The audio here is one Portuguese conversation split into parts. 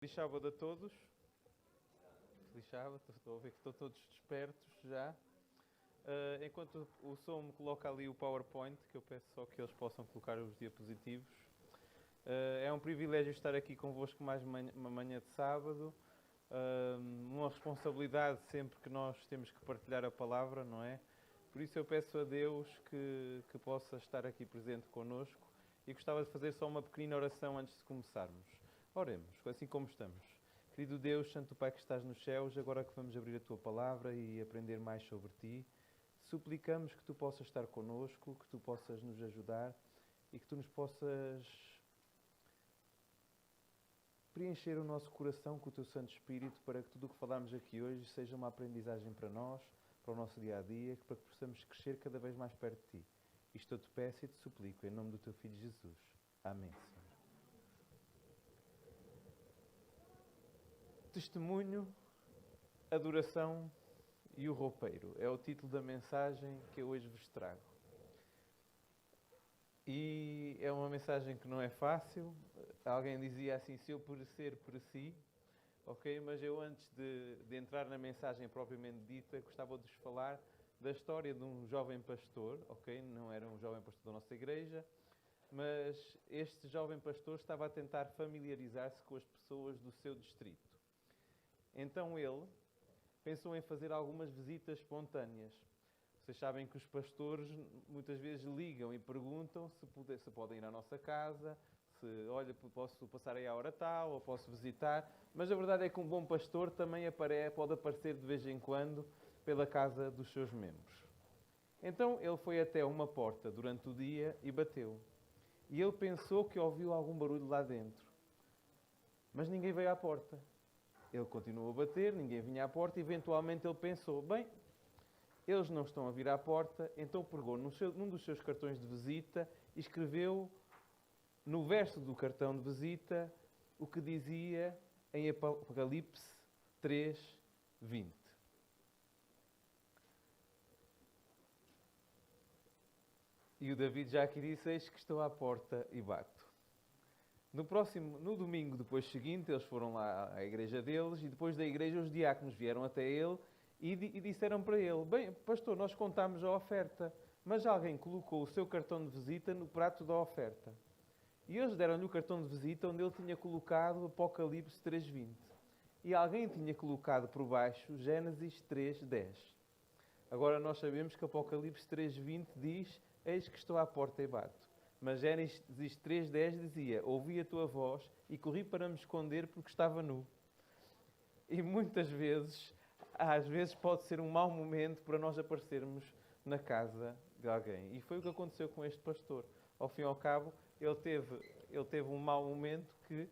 Feliz sábado a todos. Feliz sábado, estou a ver que estão todos despertos já. Enquanto o som me coloca ali o PowerPoint, que eu peço só que eles possam colocar os diapositivos. É um privilégio estar aqui convosco mais uma manhã de sábado. Uma responsabilidade sempre que nós temos que partilhar a palavra, não é? Por isso eu peço a Deus que possa estar aqui presente connosco e gostava de fazer só uma pequenina oração antes de começarmos. Oremos, assim como estamos. Querido Deus, Santo Pai que estás nos céus, agora que vamos abrir a Tua Palavra e aprender mais sobre Ti, suplicamos que Tu possas estar connosco, que Tu possas nos ajudar e que Tu nos possas preencher o nosso coração com o Teu Santo Espírito para que tudo o que falarmos aqui hoje seja uma aprendizagem para nós, para o nosso dia-a-dia, para que possamos crescer cada vez mais perto de Ti. Isto eu te peço e te suplico, em nome do Teu Filho Jesus. Amém, Senhor. Testemunho, adoração e o roupeiro. É o título da mensagem que eu hoje vos trago. E é uma mensagem que não é fácil. Alguém dizia assim, se eu perecer, pereci. Ok? Mas eu antes de entrar na mensagem propriamente dita, gostava de vos falar da história de um jovem pastor. Ok? Não era um jovem pastor da nossa igreja. Mas este jovem pastor estava a tentar familiarizar-se com as pessoas do seu distrito. Então ele pensou em fazer algumas visitas espontâneas. Vocês sabem que os pastores muitas vezes ligam e perguntam se podem ir à nossa casa, se, olha, posso passar aí à hora tal, ou posso visitar. Mas a verdade é que um bom pastor também pode aparecer de vez em quando pela casa dos seus membros. Então ele foi até uma porta durante o dia e bateu. E ele pensou que ouviu algum barulho lá dentro. Mas ninguém veio à porta. Ele continuou a bater, ninguém vinha à porta e eventualmente ele pensou, bem, eles não estão a vir à porta, então pegou num dos seus cartões de visita e escreveu no verso do cartão de visita o que dizia em Apocalipse 3:20. E o David já aqui disse, eis que estou à porta e bato. No domingo depois seguinte, eles foram lá à igreja deles e depois da igreja os diáconos vieram até ele e disseram para ele, bem, pastor, nós contámos a oferta, mas alguém colocou o seu cartão de visita no prato da oferta. E eles deram-lhe o cartão de visita onde ele tinha colocado Apocalipse 3:20. E alguém tinha colocado por baixo Gênesis 3:10. Agora nós sabemos que Apocalipse 3:20 diz, eis que estou à porta e bato. Mas Gênesis 3:10 dizia, ouvi a tua voz e corri para me esconder porque estava nu. E muitas vezes, às vezes pode ser um mau momento para nós aparecermos na casa de alguém. E foi o que aconteceu com este pastor. Ao fim e ao cabo, ele teve um mau momento que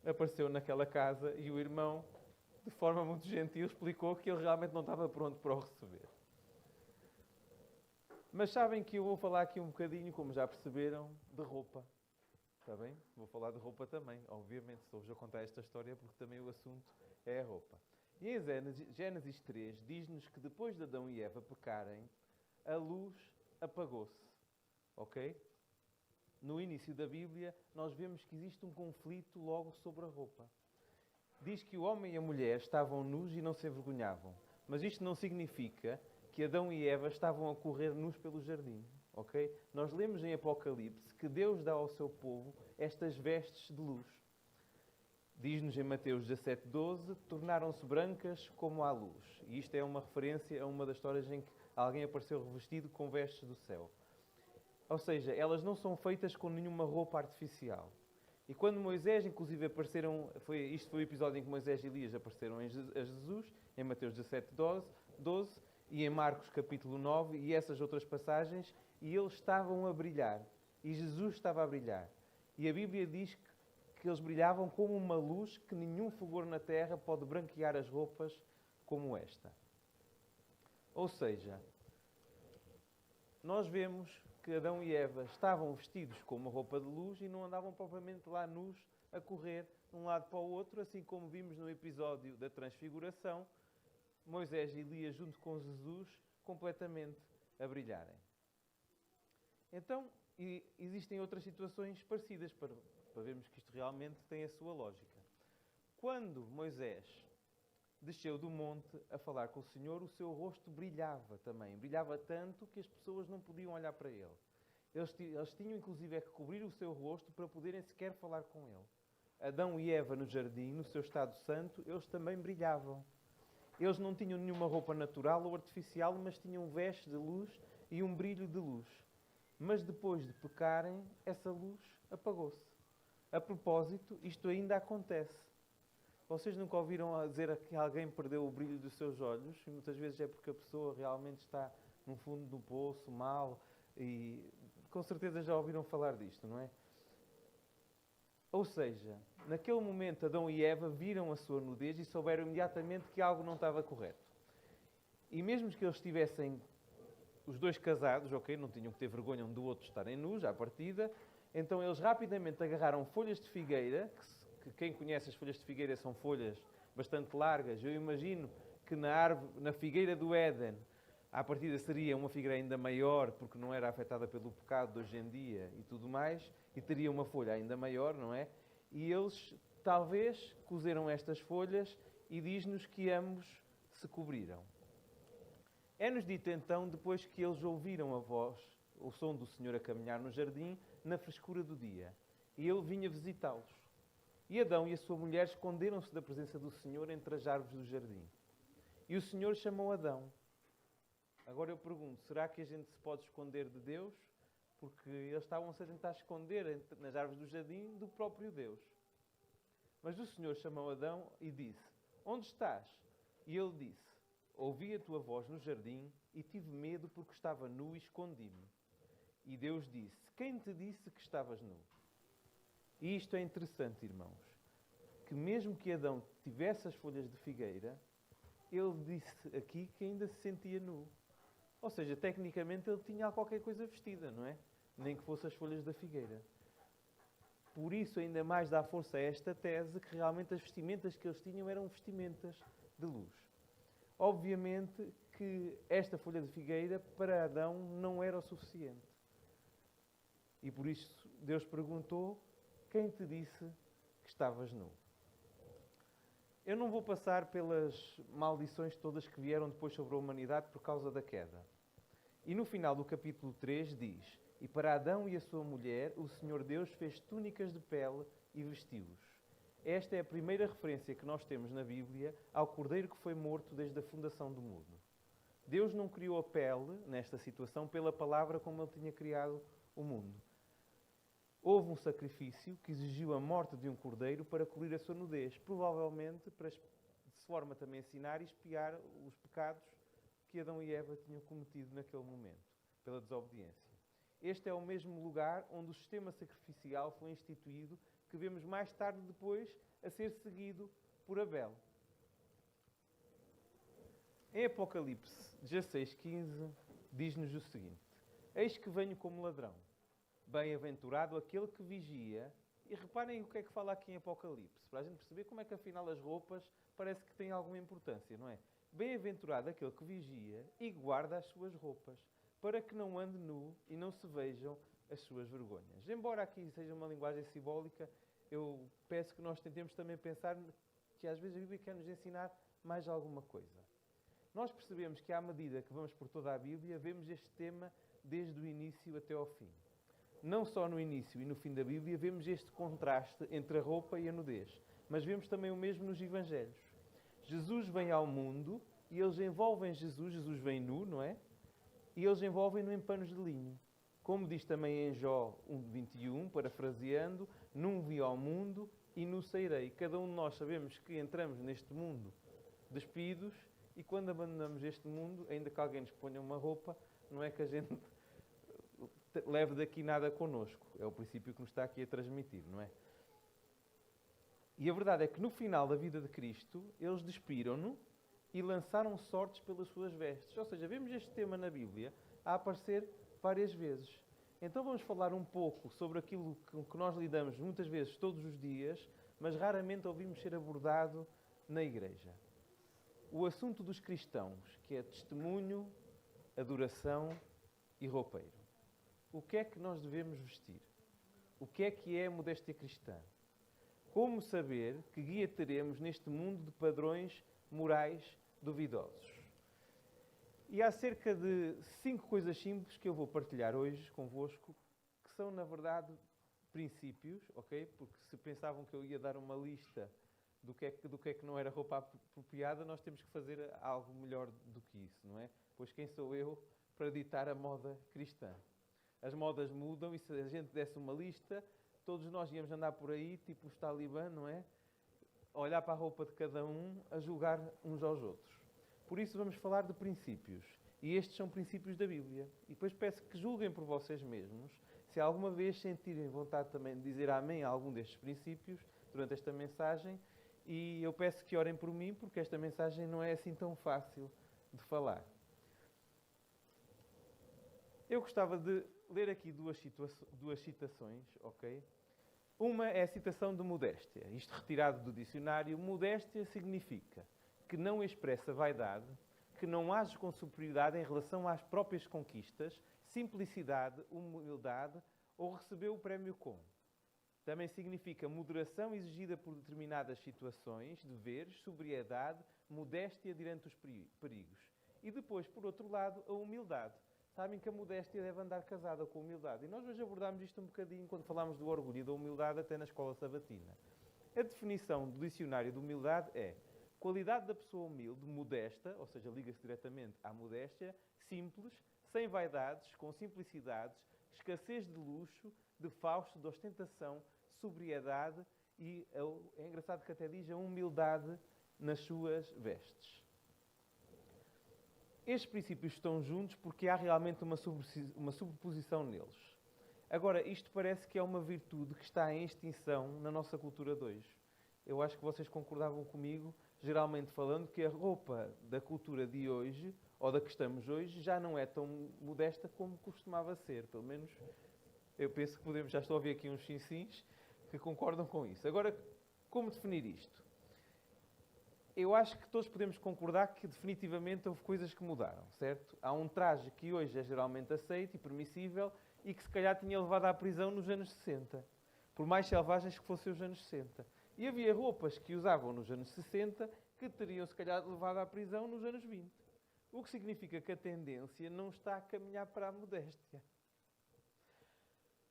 apareceu naquela casa e o irmão, de forma muito gentil, explicou que ele realmente não estava pronto para o receber. Mas sabem que eu vou falar aqui um bocadinho, como já perceberam, de roupa. Está bem? Vou falar de roupa também. Obviamente, estou-vos a contar esta história porque também o assunto é a roupa. E em Gênesis 3 diz-nos que depois de Adão e Eva pecarem, a luz apagou-se. Ok? No início da Bíblia, nós vemos que existe um conflito logo sobre a roupa. Diz que o homem e a mulher estavam nus e não se envergonhavam. Mas isto não significa que Adão e Eva estavam a correr nus pelo jardim. Okay? Nós lemos em Apocalipse que Deus dá ao seu povo estas vestes de luz. Diz-nos em Mateus 17:12, tornaram-se brancas como a luz. E isto é uma referência a uma das histórias em que alguém apareceu revestido com vestes do céu. Ou seja, elas não são feitas com nenhuma roupa artificial. E quando Moisés, inclusive, apareceram... Isto foi o episódio em que Moisés e Elias apareceram a Jesus, em Mateus 17:12, e em Marcos capítulo 9, e essas outras passagens, e eles estavam a brilhar. E Jesus estava a brilhar. E a Bíblia diz que eles brilhavam como uma luz que nenhum fulgor na terra pode branquear as roupas como esta. Ou seja, nós vemos que Adão e Eva estavam vestidos com uma roupa de luz e não andavam propriamente lá nus a correr de um lado para o outro, assim como vimos no episódio da Transfiguração, Moisés e Elias junto com Jesus completamente a brilharem. Então, existem outras situações parecidas para vermos que isto realmente tem a sua lógica. Quando Moisés desceu do monte a falar com o Senhor, o seu rosto brilhava também. Brilhava tanto que as pessoas não podiam olhar para ele. Eles tinham inclusive que cobrir o seu rosto para poderem sequer falar com ele. Adão e Eva no jardim, no seu estado santo, eles também brilhavam. Eles não tinham nenhuma roupa natural ou artificial, mas tinham vestes de luz e um brilho de luz. Mas depois de pecarem, essa luz apagou-se. A propósito, isto ainda acontece. Vocês nunca ouviram dizer que alguém perdeu o brilho dos seus olhos? E muitas vezes é porque a pessoa realmente está no fundo do poço, mal, e com certeza já ouviram falar disto, não é? Ou seja, naquele momento Adão e Eva viram a sua nudez e souberam imediatamente que algo não estava correto. E mesmo que eles estivessem os dois casados, ok, não tinham que ter vergonha um do outro estarem nus à partida, então eles rapidamente agarraram folhas de figueira, que quem conhece as folhas de figueira são folhas bastante largas. Eu imagino que na figueira do Éden, à partida seria uma figueira ainda maior, porque não era afetada pelo pecado de hoje em dia e tudo mais, e teria uma folha ainda maior, não é? E eles talvez cozeram estas folhas e diz-nos que ambos se cobriram. É-nos dito então, depois que eles ouviram a voz, o som do Senhor a caminhar no jardim, na frescura do dia, e ele vinha visitá-los. E Adão e a sua mulher esconderam-se da presença do Senhor entre as árvores do jardim. E o Senhor chamou Adão. Agora eu pergunto, será que a gente se pode esconder de Deus? Porque eles estavam-se a tentar esconder nas árvores do jardim do próprio Deus. Mas o Senhor chamou Adão e disse, onde estás? E ele disse, ouvi a tua voz no jardim e tive medo porque estava nu e escondi-me. E Deus disse, quem te disse que estavas nu? E isto é interessante, irmãos, que mesmo que Adão tivesse as folhas de figueira, ele disse aqui que ainda se sentia nu. Ou seja, tecnicamente ele tinha qualquer coisa vestida, não é? Nem que fosse as folhas da figueira. Por isso, ainda mais dá força a esta tese que realmente as vestimentas que eles tinham eram vestimentas de luz. Obviamente que esta folha de figueira para Adão não era o suficiente. E por isso Deus perguntou, quem te disse que estavas nu? Eu não vou passar pelas maldições todas que vieram depois sobre a humanidade por causa da queda. E no final do capítulo 3 diz, e para Adão e a sua mulher, o Senhor Deus fez túnicas de pele e vestiu-os. Esta é a primeira referência que nós temos na Bíblia ao Cordeiro que foi morto desde a fundação do mundo. Deus não criou a pele, nesta situação, pela palavra como Ele tinha criado o mundo. Houve um sacrifício que exigiu a morte de um cordeiro para cobrir a sua nudez, provavelmente para, de forma também a ensinar e expiar os pecados que Adão e Eva tinham cometido naquele momento, pela desobediência. Este é o mesmo lugar onde o sistema sacrificial foi instituído, que vemos mais tarde depois a ser seguido por Abel. Em Apocalipse 16:15 diz-nos o seguinte, eis que venho como ladrão. Bem-aventurado aquele que vigia. E reparem o que é que fala aqui em Apocalipse, para a gente perceber como é que afinal as roupas parece que têm alguma importância, não é? Bem-aventurado aquele que vigia e guarda as suas roupas, para que não ande nu e não se vejam as suas vergonhas. Embora aqui seja uma linguagem simbólica, eu peço que nós tentemos também pensar que às vezes a Bíblia quer nos ensinar mais alguma coisa. Nós percebemos que à medida que vamos por toda a Bíblia, vemos este tema desde o início até ao fim. Não só no início e no fim da Bíblia vemos este contraste entre a roupa e a nudez, mas vemos também o mesmo nos Evangelhos. Jesus vem ao mundo e eles envolvem Jesus vem nu, não é? E eles envolvem-no em panos de linho. Como diz também em Jó 1:21, parafraseando, num vi ao mundo e nu sairei. Cada um de nós sabemos que entramos neste mundo despidos e quando abandonamos este mundo, ainda que alguém nos ponha uma roupa, não é que a gente leve daqui nada connosco. É o princípio que nos está aqui a transmitir, não é? E a verdade é que no final da vida de Cristo, eles despiram-no e lançaram sortes pelas suas vestes. Ou seja, vemos este tema na Bíblia a aparecer várias vezes. Então vamos falar um pouco sobre aquilo com que nós lidamos muitas vezes todos os dias, mas raramente ouvimos ser abordado na igreja. O assunto dos cristãos, que é testemunho, adoração e roupeiro. O que é que nós devemos vestir? O que é a modéstia cristã? Como saber que guia teremos neste mundo de padrões morais duvidosos? E há cerca de 5 coisas simples que eu vou partilhar hoje convosco, que são, na verdade, princípios, ok? Porque se pensavam que eu ia dar uma lista do que é que não era roupa apropriada, nós temos que fazer algo melhor do que isso, não é? Pois quem sou eu para ditar a moda cristã? As modas mudam e se a gente desse uma lista, todos nós íamos andar por aí, tipo os talibã, não é? A olhar para a roupa de cada um, a julgar uns aos outros. Por isso vamos falar de princípios. E estes são princípios da Bíblia. E depois peço que julguem por vocês mesmos, se alguma vez sentirem vontade também de dizer amém a algum destes princípios durante esta mensagem. E eu peço que orem por mim, porque esta mensagem não é assim tão fácil de falar. Eu gostava de ler aqui duas citações, ok? Uma é a citação de modéstia. Isto retirado do dicionário. Modéstia significa que não expressa vaidade, que não age com superioridade em relação às próprias conquistas, simplicidade, humildade ou recebeu o prémio com. Também significa moderação exigida por determinadas situações, deveres, sobriedade, modéstia diante dos perigos. E depois, por outro lado, a humildade. Sabem que a modéstia deve andar casada com a humildade. E nós hoje abordámos isto um bocadinho quando falámos do orgulho e da humildade até na escola sabatina. A definição do dicionário de humildade é qualidade da pessoa humilde, modesta, ou seja, liga-se diretamente à modéstia, simples, sem vaidades, com simplicidades, escassez de luxo, de fausto, de ostentação, sobriedade e é engraçado que até diz a humildade nas suas vestes. Estes princípios estão juntos porque há realmente uma sobreposição neles. Agora, isto parece que é uma virtude que está em extinção na nossa cultura de hoje. Eu acho que vocês concordavam comigo, geralmente falando, que a roupa da cultura de hoje, ou da que estamos hoje, já não é tão modesta como costumava ser. Pelo menos, eu penso que já estou a ouvir aqui uns sim-sims que concordam com isso. Agora, como definir isto? Eu acho que todos podemos concordar que definitivamente houve coisas que mudaram, certo? Há um traje que hoje é geralmente aceito e permissível e que se calhar tinha levado à prisão nos anos 60. Por mais selvagens que fossem os anos 60. E havia roupas que usavam nos anos 60 que teriam se calhar levado à prisão nos anos 20. O que significa que a tendência não está a caminhar para a modéstia.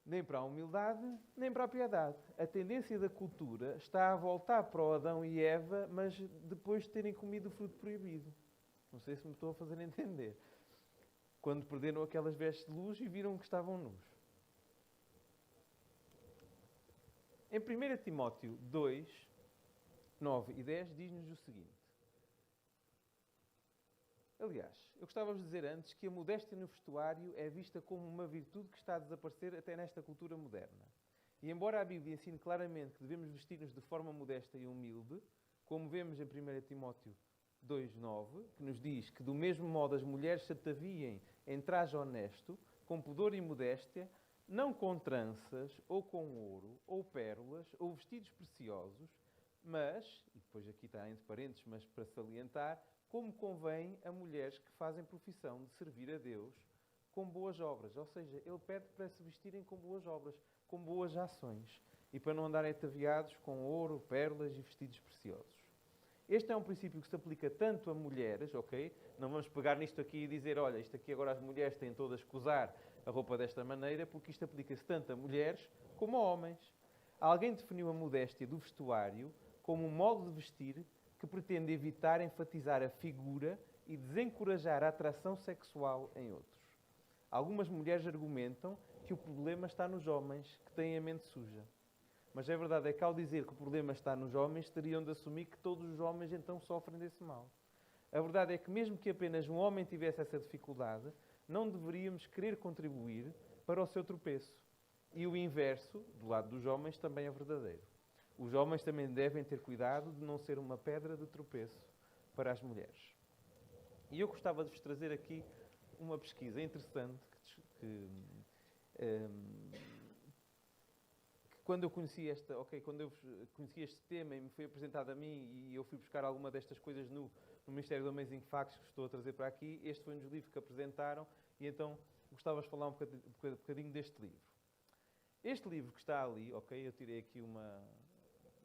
Nem para a humildade, nem para a piedade. A tendência da cultura está a voltar para o Adão e Eva, mas depois de terem comido o fruto proibido. Não sei se me estou a fazer entender. Quando perderam aquelas vestes de luz e viram que estavam nus. Em 1 Timóteo 2, 9 e 10 diz-nos o seguinte. Aliás, eu gostava de dizer antes que a modéstia no vestuário é vista como uma virtude que está a desaparecer até nesta cultura moderna. E embora a Bíblia ensine claramente que devemos vestir-nos de forma modesta e humilde, como vemos em 1 Timóteo 2,9, que nos diz que do mesmo modo as mulheres se ataviem em traje honesto, com pudor e modéstia, não com tranças, ou com ouro, ou pérolas, ou vestidos preciosos, mas, e depois aqui está entre parênteses, mas para salientar, como convém a mulheres que fazem profissão de servir a Deus com boas obras. Ou seja, ele pede para se vestirem com boas obras, com boas ações, e para não andarem ataviados com ouro, pérolas e vestidos preciosos. Este é um princípio que se aplica tanto a mulheres, ok? Não vamos pegar nisto aqui e dizer, olha, isto aqui agora as mulheres têm todas que usar a roupa desta maneira, porque isto aplica-se tanto a mulheres como a homens. Alguém definiu a modéstia do vestuário como um modo de vestir que pretende evitar enfatizar a figura e desencorajar a atração sexual em outros. Algumas mulheres argumentam que o problema está nos homens que têm a mente suja. Mas a verdade é que ao dizer que o problema está nos homens, teriam de assumir que todos os homens então sofrem desse mal. A verdade é que mesmo que apenas um homem tivesse essa dificuldade, não deveríamos querer contribuir para o seu tropeço. E o inverso, do lado dos homens, também é verdadeiro. Os homens também devem ter cuidado de não ser uma pedra de tropeço para as mulheres. E eu gostava de vos trazer aqui uma pesquisa interessante que quando eu conheci este tema e me foi apresentado a mim e eu fui buscar alguma destas coisas no Ministério do Amazing Facts que estou a trazer para aqui, este foi um dos livros que apresentaram e então gostava de falar um bocadinho deste livro. Este livro que está ali, ok, eu tirei aqui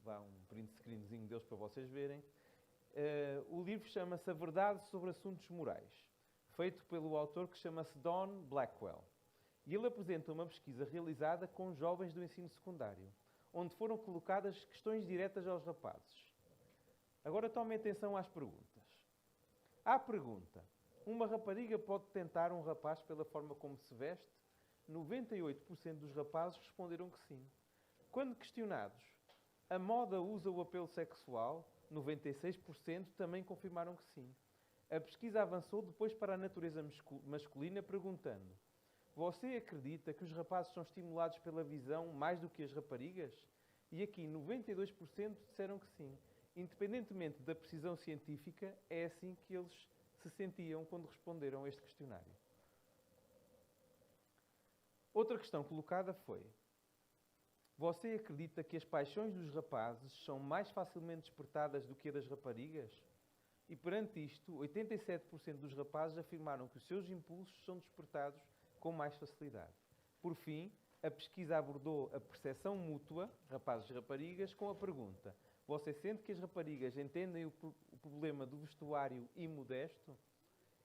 dá um print screenzinho deles para vocês verem. O livro chama-se A Verdade sobre Assuntos Morais, feito pelo autor que chama-se Don Blackwell. E ele apresenta uma pesquisa realizada com jovens do ensino secundário, onde foram colocadas questões diretas aos rapazes. Agora tomem atenção às perguntas. À pergunta: uma rapariga pode tentar um rapaz pela forma como se veste? 98% dos rapazes responderam que sim. Quando questionados: a moda usa o apelo sexual? 96% também confirmaram que sim. A pesquisa avançou depois para a natureza masculina, perguntando: você acredita que os rapazes são estimulados pela visão mais do que as raparigas? E aqui 92% disseram que sim. Independentemente da precisão científica, é assim que eles se sentiam quando responderam a este questionário. Outra questão colocada foi: você acredita que as paixões dos rapazes são mais facilmente despertadas do que a das raparigas? E perante isto, 87% dos rapazes afirmaram que os seus impulsos são despertados com mais facilidade. Por fim, a pesquisa abordou a percepção mútua, rapazes e raparigas, com a pergunta: você sente que as raparigas entendem o problema do vestuário imodesto?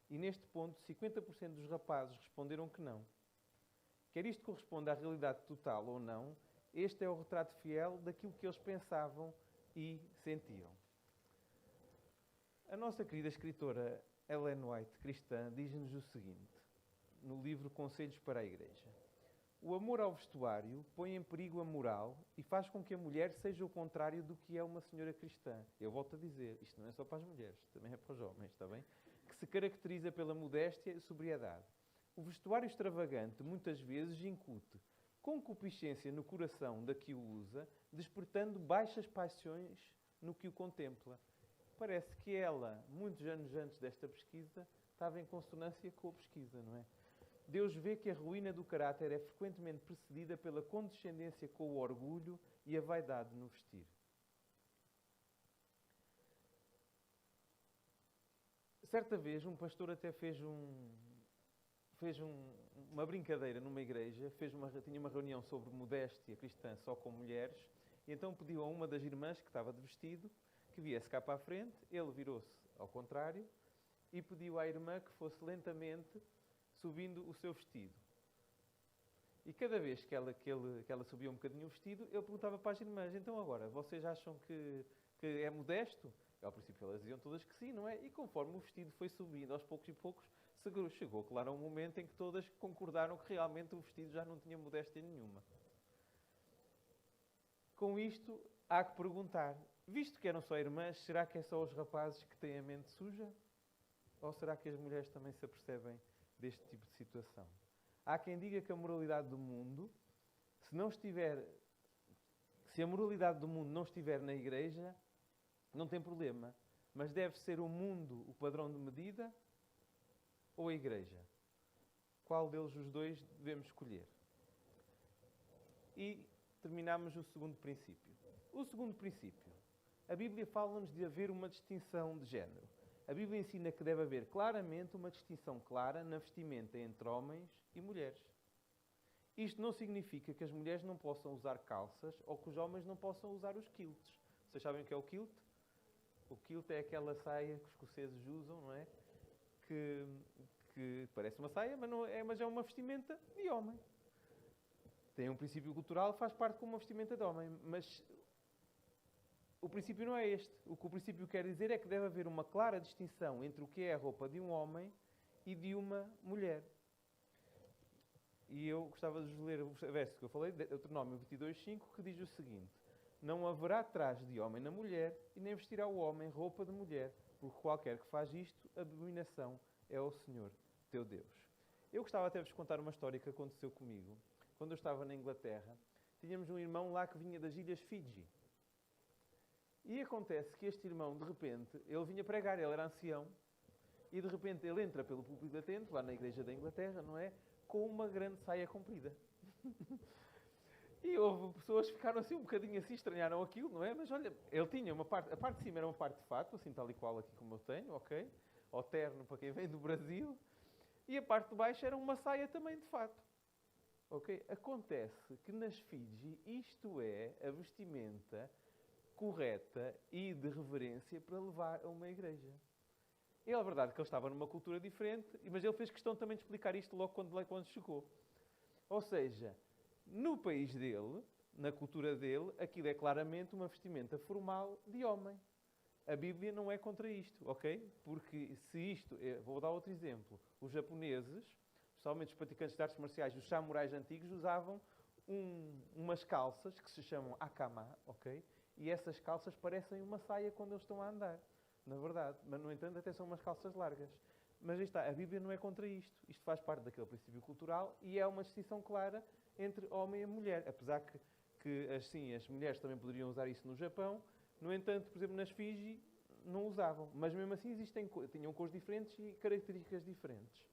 E neste ponto, 50% dos rapazes responderam que não. Quer isto corresponda à realidade total ou não, este é o retrato fiel daquilo que eles pensavam e sentiam. A nossa querida escritora Ellen White, cristã, diz-nos o seguinte, no livro Conselhos para a Igreja: o amor ao vestuário põe em perigo a moral e faz com que a mulher seja o contrário do que é uma senhora cristã. Eu volto a dizer, isto não é só para as mulheres, também é para os homens, está bem? Que se caracteriza pela modéstia e sobriedade. O vestuário extravagante muitas vezes incute concupiscência no coração da que o usa, despertando baixas paixões no que o contempla. Parece que ela, muitos anos antes desta pesquisa, estava em consonância com a pesquisa, não é? Deus vê que a ruína do caráter é frequentemente precedida pela condescendência com o orgulho e a vaidade no vestir. Certa vez, um pastor até fez uma brincadeira numa igreja, tinha uma reunião sobre modéstia cristã só com mulheres, e então pediu a uma das irmãs que estava de vestido que viesse cá para a frente. Ele virou-se ao contrário e pediu à irmã que fosse lentamente subindo o seu vestido. E cada vez que ela subia um bocadinho o vestido, ele perguntava para as irmãs: então agora, vocês acham que é modesto? E ao princípio elas diziam todas que sim, não é? E conforme o vestido foi subindo, aos poucos e poucos, chegou, claro, a um momento em que todas concordaram que realmente o vestido já não tinha modéstia nenhuma. Com isto, há que perguntar, visto que eram só irmãs, será que é só os rapazes que têm a mente suja? Ou será que as mulheres também se apercebem deste tipo de situação? Há quem diga que a moralidade do mundo, se a moralidade do mundo não estiver na igreja, não tem problema. Mas deve ser o mundo o padrão de medida ou a igreja? Qual deles os dois devemos escolher? E terminamos o segundo princípio. O segundo princípio. A Bíblia fala-nos de haver uma distinção de género. A Bíblia ensina que deve haver claramente uma distinção clara na vestimenta entre homens e mulheres. Isto não significa que as mulheres não possam usar calças ou que os homens não possam usar os quilts. Vocês sabem o que é o kilt? O kilt é aquela saia que os escoceses usam, não é? Que parece uma saia, mas é uma vestimenta de homem. Tem um princípio cultural, faz parte como uma vestimenta de homem, mas o princípio não é este. O que o princípio quer dizer é que deve haver uma clara distinção entre o que é a roupa de um homem e de uma mulher. E eu gostava de ler o verso que eu falei, Deuteronômio 22:5, que diz o seguinte: não haverá traje de homem na mulher, e nem vestirá o homem roupa de mulher, porque qualquer que faz isto, abominação é ao Senhor teu Deus. Eu gostava até de vos contar uma história que aconteceu comigo. Quando eu estava na Inglaterra, tínhamos um irmão lá que vinha das Ilhas Fiji. E acontece que este irmão, de repente, ele vinha pregar, ele era ancião, e de repente ele entra pelo púlpito latente, lá na igreja da Inglaterra, não é? Com uma grande saia comprida. E houve pessoas que ficaram assim um bocadinho assim, estranharam aquilo, não é? Mas olha, ele tinha a parte de cima era uma parte de fato, assim tal e qual aqui como eu tenho, ok? Ao terno para quem vem do Brasil. E a parte de baixo era uma saia também de fato. Ok? Acontece que nas Fiji isto é a vestimenta correta e de reverência para levar a uma igreja. E é verdade que ele estava numa cultura diferente, mas ele fez questão também de explicar isto logo quando chegou. Ou seja, no país dele, na cultura dele, aquilo é claramente uma vestimenta formal de homem. A Bíblia não é contra isto, ok? Porque se isto... Vou dar outro exemplo. Os japoneses, especialmente os praticantes de artes marciais, os samurais antigos, usavam umas calças que se chamam akama, ok? E essas calças parecem uma saia quando eles estão a andar, na verdade. Mas, no entanto, até são umas calças largas. Mas aí está, a Bíblia não é contra isto. Isto faz parte daquele princípio cultural e é uma distinção clara entre homem e mulher. Apesar que assim, as mulheres também poderiam usar isso no Japão. No entanto, por exemplo, nas Fiji, não usavam. Mas mesmo assim tinham cores diferentes e características diferentes.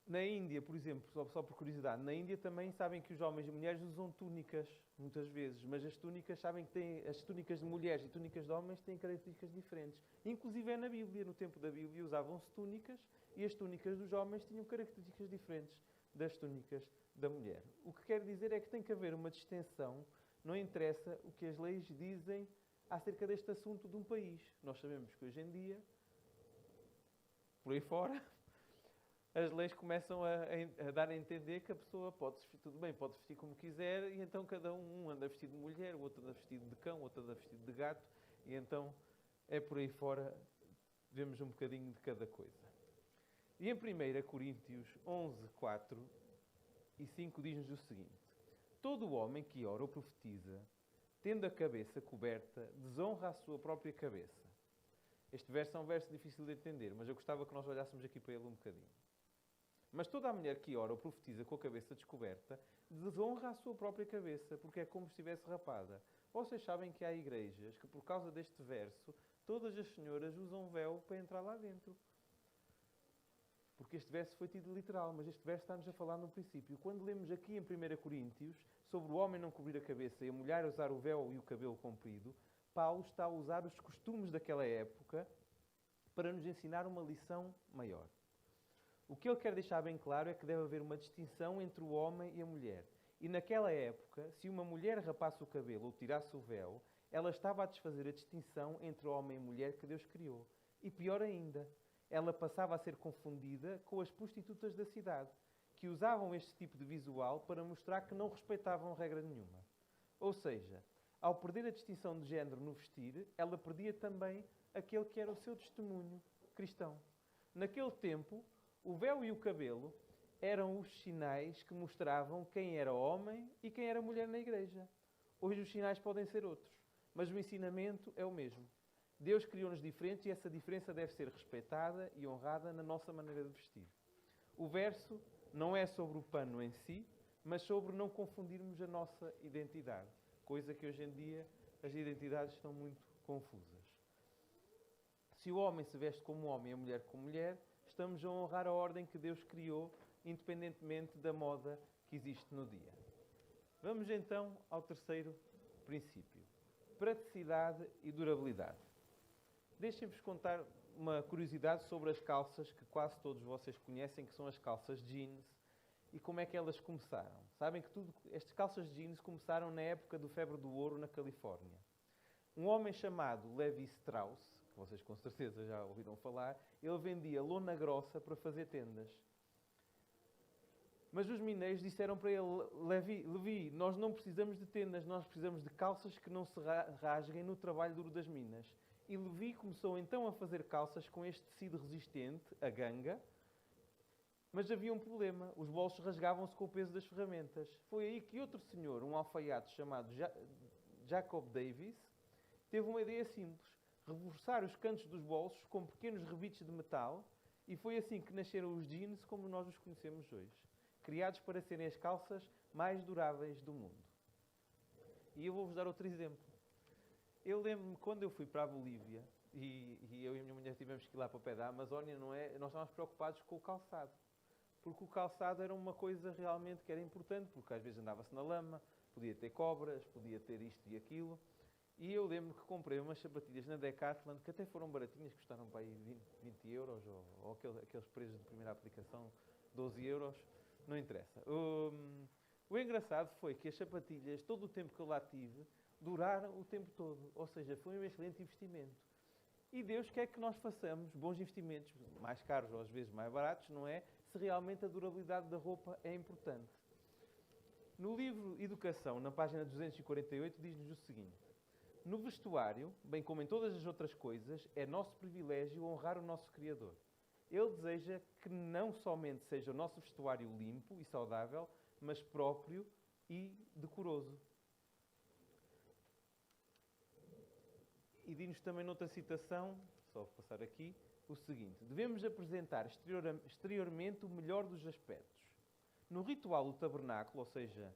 Na Índia, por exemplo, só por curiosidade, na Índia também sabem que os homens e mulheres usam túnicas, muitas vezes, mas as túnicas, sabem que as túnicas de mulheres e túnicas de homens têm características diferentes. Inclusive é na Bíblia, no tempo da Bíblia, usavam-se túnicas e as túnicas dos homens tinham características diferentes das túnicas da mulher. O que quer dizer é que tem que haver uma distinção, não interessa o que as leis dizem acerca deste assunto de um país. Nós sabemos que hoje em dia, por aí fora, as leis começam a dar a entender que a pessoa pode vestir como quiser, e então cada um anda vestido de mulher, o outro anda vestido de cão, o outro anda vestido de gato, e então é por aí fora, vemos um bocadinho de cada coisa. E em 1 Coríntios 11, 4 e 5 diz-nos o seguinte: todo homem que ora ou profetiza, tendo a cabeça coberta, desonra a sua própria cabeça. Este verso é um verso difícil de entender, mas eu gostava que nós olhássemos aqui para ele um bocadinho. Mas toda a mulher que ora ou profetiza com a cabeça descoberta desonra a sua própria cabeça, porque é como se estivesse rapada. Vocês sabem que há igrejas que, por causa deste verso, todas as senhoras usam véu para entrar lá dentro. Porque este verso foi tido literal, mas este verso está-nos a falar no princípio. Quando lemos aqui em 1 Coríntios, sobre o homem não cobrir a cabeça e a mulher usar o véu e o cabelo comprido, Paulo está a usar os costumes daquela época para nos ensinar uma lição maior. O que ele quer deixar bem claro é que deve haver uma distinção entre o homem e a mulher. E naquela época, se uma mulher rapasse o cabelo ou tirasse o véu, ela estava a desfazer a distinção entre homem e mulher que Deus criou. E pior ainda, ela passava a ser confundida com as prostitutas da cidade, que usavam este tipo de visual para mostrar que não respeitavam regra nenhuma. Ou seja, ao perder a distinção de género no vestir, ela perdia também aquele que era o seu testemunho cristão. Naquele tempo, o véu e o cabelo eram os sinais que mostravam quem era homem e quem era mulher na igreja. Hoje os sinais podem ser outros, mas o ensinamento é o mesmo. Deus criou-nos diferentes e essa diferença deve ser respeitada e honrada na nossa maneira de vestir. O verso não é sobre o pano em si, mas sobre não confundirmos a nossa identidade, coisa que hoje em dia as identidades estão muito confusas. Se o homem se veste como homem e a mulher como mulher, estamos a honrar a ordem que Deus criou, independentemente da moda que existe no dia. Vamos então ao terceiro princípio: praticidade e durabilidade. Deixem-vos contar uma curiosidade sobre as calças que quase todos vocês conhecem, que são as calças jeans, e como é que elas começaram. Sabem que estas calças jeans começaram na época do febre do ouro na Califórnia. Um homem chamado Levi Strauss, que vocês com certeza já ouviram falar, ele vendia lona grossa para fazer tendas. Mas os mineiros disseram para ele: Levi, nós não precisamos de tendas, nós precisamos de calças que não se rasguem no trabalho duro das minas. E Levi começou então a fazer calças com este tecido resistente, a ganga, mas havia um problema: os bolsos rasgavam-se com o peso das ferramentas. Foi aí que outro senhor, um alfaiate chamado Jacob Davis, teve uma ideia simples: reforçar os cantos dos bolsos com pequenos rebites de metal, e foi assim que nasceram os jeans como nós os conhecemos hoje, criados para serem as calças mais duráveis do mundo. E eu vou-vos dar outro exemplo. Eu lembro-me quando eu fui para a Bolívia, e eu e a minha mulher tivemos que ir lá para o pé da Amazónia, nós estávamos preocupados com o calçado. Porque o calçado era uma coisa realmente que era importante, porque às vezes andava-se na lama, podia ter cobras, podia ter isto e aquilo. E eu lembro que comprei umas sapatilhas na Decathlon, que até foram baratinhas, custaram para aí 20 euros, ou aqueles preços de primeira aplicação, 12 euros, não interessa. O engraçado foi que as sapatilhas, todo o tempo que eu lá tive, duraram o tempo todo. Ou seja, foi um excelente investimento. E Deus quer que nós façamos bons investimentos, mais caros ou às vezes mais baratos, não é? Se realmente a durabilidade da roupa é importante. No livro Educação, na página 248, diz-nos o seguinte: no vestuário, bem como em todas as outras coisas, é nosso privilégio honrar o nosso Criador. Ele deseja que não somente seja o nosso vestuário limpo e saudável, mas próprio e decoroso. E diz-nos também noutra citação, só vou passar aqui, o seguinte: devemos apresentar exteriormente o melhor dos aspectos. No ritual do tabernáculo, ou seja,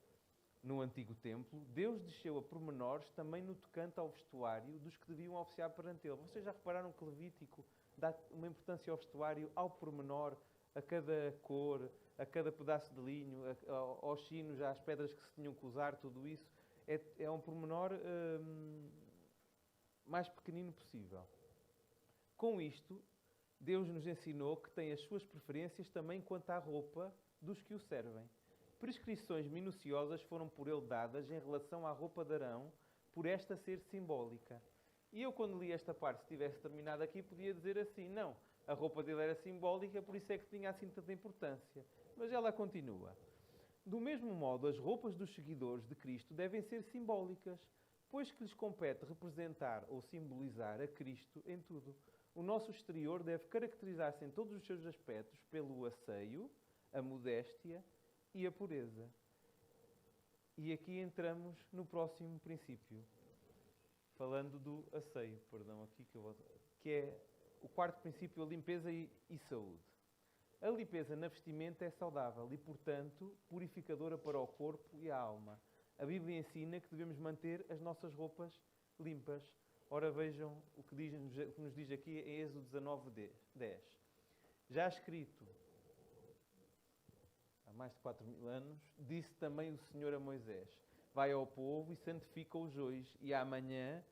no antigo templo, Deus desceu a pormenores também no tocante ao vestuário dos que deviam oficiar perante ele. Vocês já repararam que Levítico dá uma importância ao vestuário, ao pormenor, a cada cor, a cada pedaço de linho, aos sinos, às pedras que se tinham que usar, tudo isso é um pormenor mais pequenino possível. Com isto, Deus nos ensinou que tem as suas preferências também quanto à roupa dos que o servem. Prescrições minuciosas foram por ele dadas em relação à roupa de Arão, por esta ser simbólica. E eu, quando li esta parte, se tivesse terminado aqui, podia dizer assim: não, a roupa dele era simbólica, por isso é que tinha assim tanta importância. Mas ela continua: do mesmo modo, as roupas dos seguidores de Cristo devem ser simbólicas, pois que lhes compete representar ou simbolizar a Cristo em tudo. O nosso exterior deve caracterizar-se em todos os seus aspectos pelo asseio, a modéstia e a pureza. E aqui entramos no próximo princípio, falando do asseio, que é o quarto princípio, a limpeza e saúde. A limpeza na vestimenta é saudável e, portanto, purificadora para o corpo e a alma. A Bíblia ensina que devemos manter as nossas roupas limpas. Ora, vejam o que nos diz aqui em Êxodo 19:10. Já escrito há mais de 4.000 anos, disse também o Senhor a Moisés: vai ao povo e santifica-os hoje e amanhã,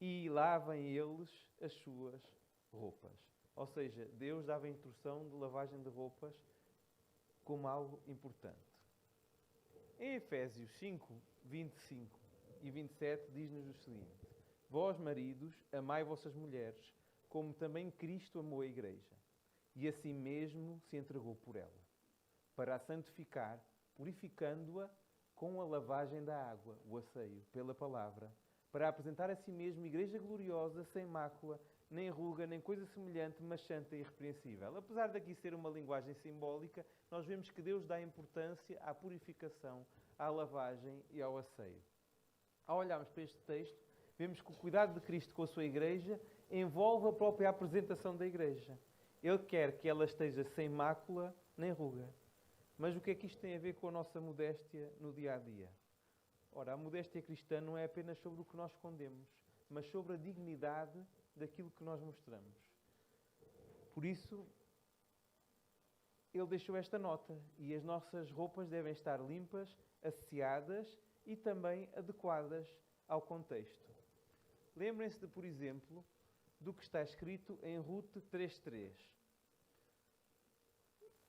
e lavem eles as suas roupas. Ou seja, Deus dava a instrução de lavagem de roupas como algo importante. Em Efésios 5:25 e 27 diz-nos o seguinte: vós, maridos, amai vossas mulheres, como também Cristo amou a Igreja, e assim mesmo se entregou por ela, para a santificar, purificando-a com a lavagem da água, o asseio, pela palavra, para apresentar a si mesmo Igreja gloriosa, sem mácula, nem ruga, nem coisa semelhante, mas santa e irrepreensível. Apesar daqui ser uma linguagem simbólica, nós vemos que Deus dá importância à purificação, à lavagem e ao asseio. Ao olharmos para este texto, vemos que o cuidado de Cristo com a sua Igreja envolve a própria apresentação da Igreja. Ele quer que ela esteja sem mácula nem ruga. Mas o que é que isto tem a ver com a nossa modéstia no dia-a-dia? Ora, a modéstia cristã não é apenas sobre o que nós escondemos, mas sobre a dignidade daquilo que nós mostramos. Por isso, ele deixou esta nota, e as nossas roupas devem estar limpas, asseadas e também adequadas ao contexto. Lembrem-se, por exemplo, do que está escrito em Ruth 3:3.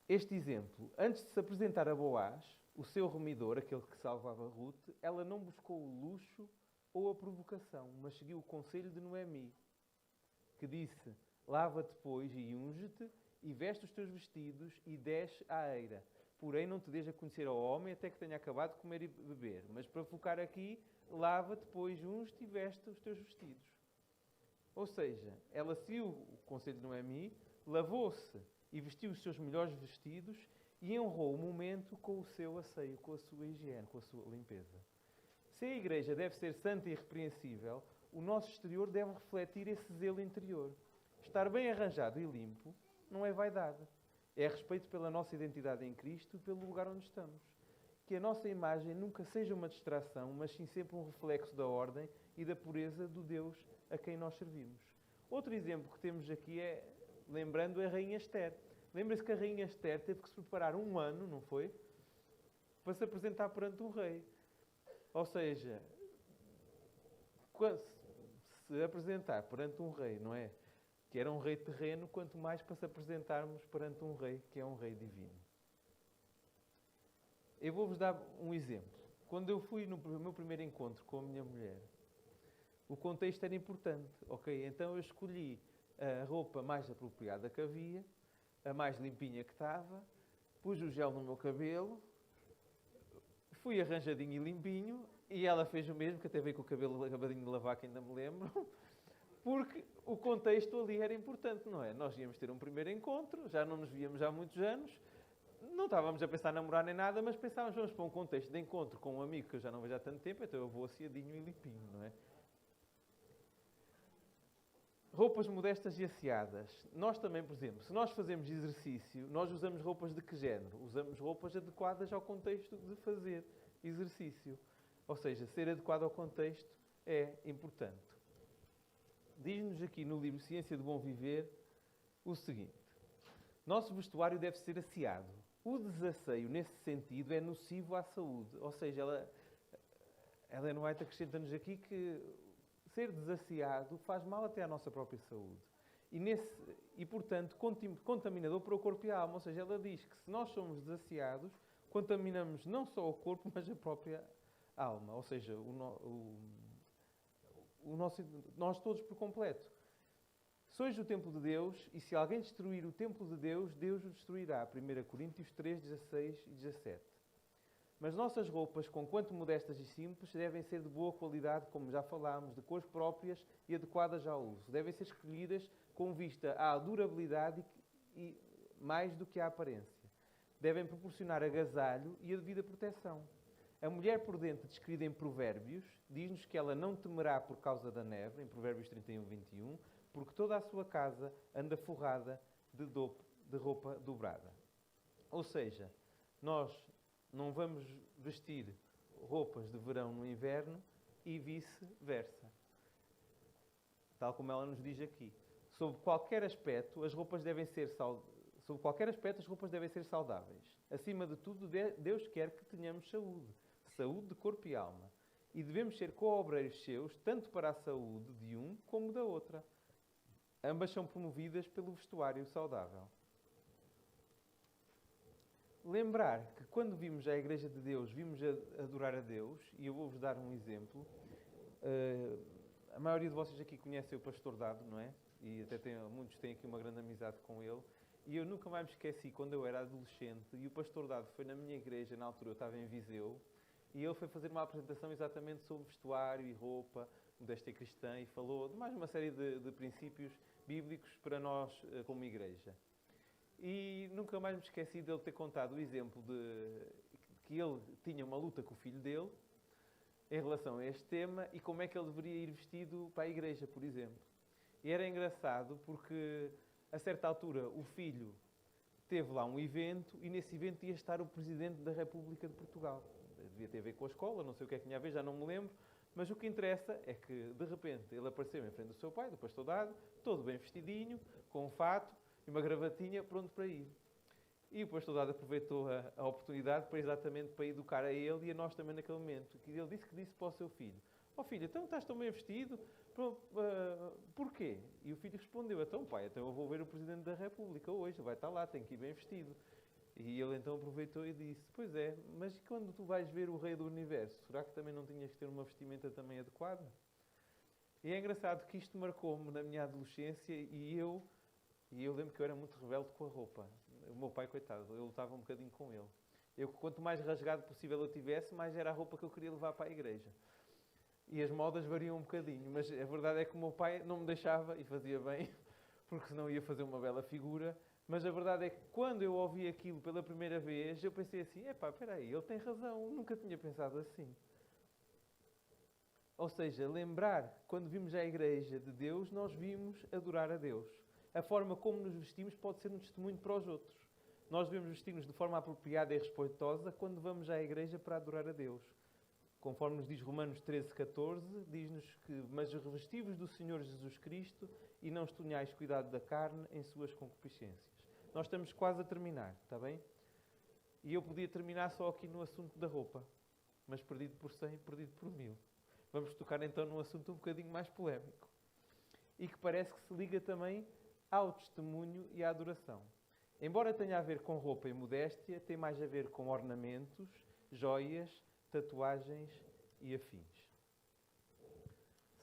Este exemplo: antes de se apresentar a Boaz, o seu remidor, aquele que salvava Ruth, ela não buscou o luxo ou a provocação, mas seguiu o conselho de Noemi, que disse: lava-te, pois, e unge-te, e veste os teus vestidos, e desce à eira. Porém, não te dês a conhecer ao homem até que tenha acabado de comer e beber. Mas para focar aqui, lava-te, pois, unge-te e veste os teus vestidos. Ou seja, ela seguiu o conselho de Noemi, lavou-se e vestiu os seus melhores vestidos e honrou o momento com o seu asseio, com a sua higiene, com a sua limpeza. Se a Igreja deve ser santa e irrepreensível, o nosso exterior deve refletir esse zelo interior. Estar bem arranjado e limpo não é vaidade. É respeito pela nossa identidade em Cristo e pelo lugar onde estamos. Que a nossa imagem nunca seja uma distração, mas sim sempre um reflexo da ordem e da pureza do Deus a quem nós servimos. Outro exemplo que temos aqui é, lembrando, a Rainha Esther. Lembra-se que a Rainha Esther teve que se preparar 1 ano, não foi? Para se apresentar perante um rei. Ou seja, se apresentar perante um rei, não é? Que era um rei terreno, quanto mais para se apresentarmos perante um rei que é um rei divino. Eu vou-vos dar um exemplo. Quando eu fui no meu primeiro encontro com a minha mulher, o contexto era importante, ok? Então eu escolhi a roupa mais apropriada que havia, a mais limpinha que estava, pus o gel no meu cabelo, fui arranjadinho e limpinho, e ela fez o mesmo, que até veio com o cabelo acabadinho de lavar, que ainda me lembro, porque o contexto ali era importante, não é? Nós íamos ter um primeiro encontro, já não nos víamos há muitos anos, não estávamos a pensar em namorar nem nada, mas pensávamos, vamos para um contexto de encontro com um amigo que eu já não vejo há tanto tempo, então eu vou assiadinho e limpinho, não é? Roupas modestas e asseadas. Nós também, por exemplo, se nós fazemos exercício, nós usamos roupas de que género? Usamos roupas adequadas ao contexto de fazer exercício. Ou seja, ser adequado ao contexto é importante. Diz-nos aqui no livro Ciência do Bom Viver o seguinte: nosso vestuário deve ser asseado. O desasseio, nesse sentido, é nocivo à saúde. Ou seja, Ellen White acrescenta-nos aqui que ser desasseado faz mal até à nossa própria saúde. E portanto, contaminador para o corpo e a alma. Ou seja, ela diz que se nós somos desasseados, contaminamos não só o corpo, mas a própria alma. Ou seja, nós todos por completo. Sois o templo de Deus, e se alguém destruir o templo de Deus, Deus o destruirá. 1 Coríntios 3, 16 e 17. Mas nossas roupas, conquanto modestas e simples, devem ser de boa qualidade, como já falámos, de cores próprias e adequadas ao uso. Devem ser escolhidas com vista à durabilidade e mais do que à aparência. Devem proporcionar agasalho e a devida proteção. A mulher prudente, descrita em Provérbios, diz-nos que ela não temerá por causa da neve, em Provérbios 31, 21, porque toda a sua casa anda forrada de roupa dobrada. Ou seja, nós não vamos vestir roupas de verão no inverno e vice-versa. Tal como ela nos diz aqui. Sob qualquer aspecto, as roupas devem ser saudáveis. Acima de tudo, Deus quer que tenhamos saúde. Saúde de corpo e alma. E devemos ser co-obreiros seus, tanto para a saúde de um como da outra. Ambas são promovidas pelo vestuário saudável. Lembrar que quando vimos à Igreja de Deus, vimos adorar a Deus, e eu vou-vos dar um exemplo. A maioria de vocês aqui conhece o Pastor Dado, não é? E até muitos têm aqui uma grande amizade com ele. E eu nunca mais me esqueci, quando eu era adolescente, e o Pastor Dado foi na minha igreja, na altura eu estava em Viseu, e ele foi fazer uma apresentação exatamente sobre vestuário e roupa, modéstia cristã, e falou de mais uma série de princípios bíblicos para nós como igreja. E nunca mais me esqueci dele ter contado o exemplo de que ele tinha uma luta com o filho dele em relação a este tema e como é que ele deveria ir vestido para a igreja, por exemplo. E era engraçado porque, a certa altura, o filho teve lá um evento e nesse evento ia estar o Presidente da República de Portugal. Devia ter a ver com a escola, não sei o que é que tinha a ver, já não me lembro. Mas o que interessa é que, de repente, ele apareceu em frente do seu pai, do Pastor Dado, todo bem vestidinho, com um fato e uma gravatinha, pronto para ir. E o Pastor Dado aproveitou a oportunidade para educar a ele e a nós também naquele momento. Ele disse para o seu filho: ó filho, então estás tão bem vestido, porquê? E o filho respondeu: então pai, então eu vou ver o Presidente da República hoje, vai estar lá, tem que ir bem vestido. E ele então aproveitou e disse: pois é, mas e quando tu vais ver o Rei do Universo, será que também não tinhas que ter uma vestimenta também adequada? E é engraçado que isto marcou-me na minha adolescência e eu lembro que eu era muito rebelde com a roupa. O meu pai, coitado, eu lutava um bocadinho com ele. Quanto mais rasgado possível eu tivesse, mais era a roupa que eu queria levar para a igreja. E as modas variam um bocadinho, mas a verdade é que o meu pai não me deixava, e fazia bem, porque senão ia fazer uma bela figura. Mas a verdade é que quando eu ouvi aquilo pela primeira vez, eu pensei assim: espera aí, ele tem razão, nunca tinha pensado assim. Ou seja, lembrar, quando vimos à igreja de Deus, nós vimos adorar a Deus. A forma como nos vestimos pode ser um testemunho para os outros. Nós devemos vestir-nos de forma apropriada e respeitosa quando vamos à igreja para adorar a Deus. Conforme nos diz Romanos 13,14, diz-nos que: mas revesti-vos do Senhor Jesus Cristo e não tenhais cuidado da carne em suas concupiscências. Nós estamos quase a terminar, está bem? E eu podia terminar só aqui no assunto da roupa, mas perdido por 100, perdido por 1000. Vamos tocar então num assunto um bocadinho mais polémico e que parece que se liga também ao testemunho e à adoração. Embora tenha a ver com roupa e modéstia, tem mais a ver com ornamentos joias, tatuagens e afins.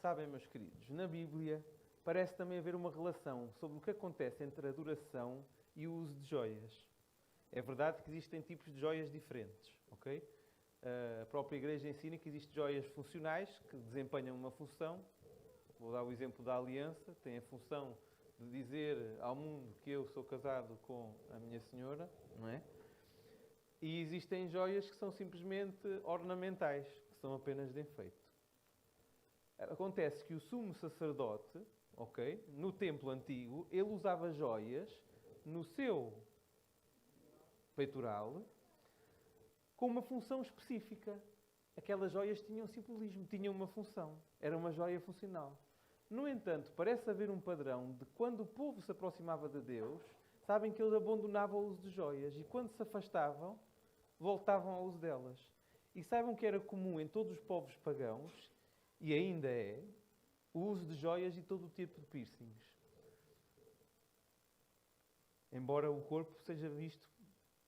Sabem, meus queridos, na Bíblia parece também haver uma relação sobre o que acontece entre a adoração e o uso de joias. É verdade que existem tipos de joias diferentes, ok? A própria Igreja ensina que existem joias funcionais que desempenham uma função. Vou dar o exemplo da aliança. Tem a função de dizer ao mundo que eu sou casado com a minha senhora, não é? E existem joias que são simplesmente ornamentais, que são apenas de enfeite. Acontece que o sumo sacerdote, ok, no templo antigo, ele usava joias no seu peitoral com uma função específica. Aquelas joias tinham simbolismo, tinham uma função. Era uma joia funcional. No entanto, parece haver um padrão de quando o povo se aproximava de Deus, sabem que eles abandonavam o uso de joias e quando se afastavam, voltavam ao uso delas. E saibam que era comum em todos os povos pagãos, e ainda é, o uso de joias e todo o tipo de piercings. Embora o corpo seja visto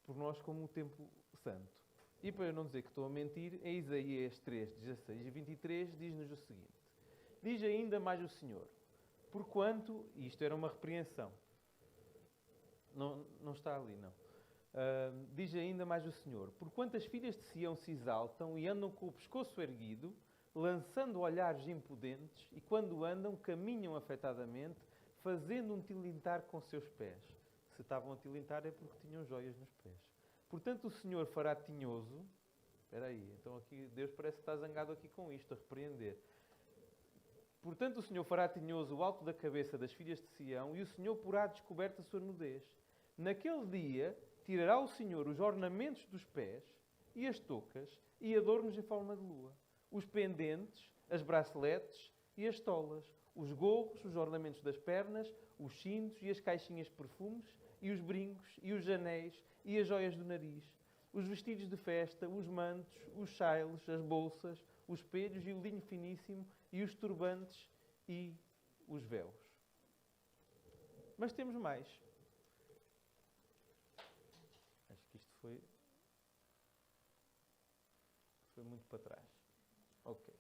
por nós como o templo santo. E para eu não dizer que estou a mentir, em Isaías 3, 16 e 23 diz-nos o seguinte: diz ainda mais o Senhor, porquanto, e isto era uma repreensão, não está ali, não. Diz ainda mais o Senhor, porquanto as filhas de Sião se exaltam e andam com o pescoço erguido, lançando olhares impudentes, e quando andam, caminham afetadamente, fazendo um tilintar com seus pés. Se estavam a tilintar é porque tinham joias nos pés. Portanto, o Senhor fará tinhoso... Espera aí, então aqui Deus parece que está zangado aqui com isto, a repreender. Portanto, o Senhor fará tinhoso o alto da cabeça das filhas de Sião, e o Senhor porá a descoberta a sua nudez. Naquele dia, tirará o Senhor os ornamentos dos pés, e as toucas, e adornos em forma de lua, os pendentes, as braceletes e as tolas, os gorros, os ornamentos das pernas, os cintos e as caixinhas de perfumes, e os brincos, e os anéis, e as joias do nariz, os vestidos de festa, os mantos, os chailes, as bolsas, os espelhos e o linho finíssimo, e os turbantes e os véus. Mas temos mais. Acho que isto foi muito para trás. Ok.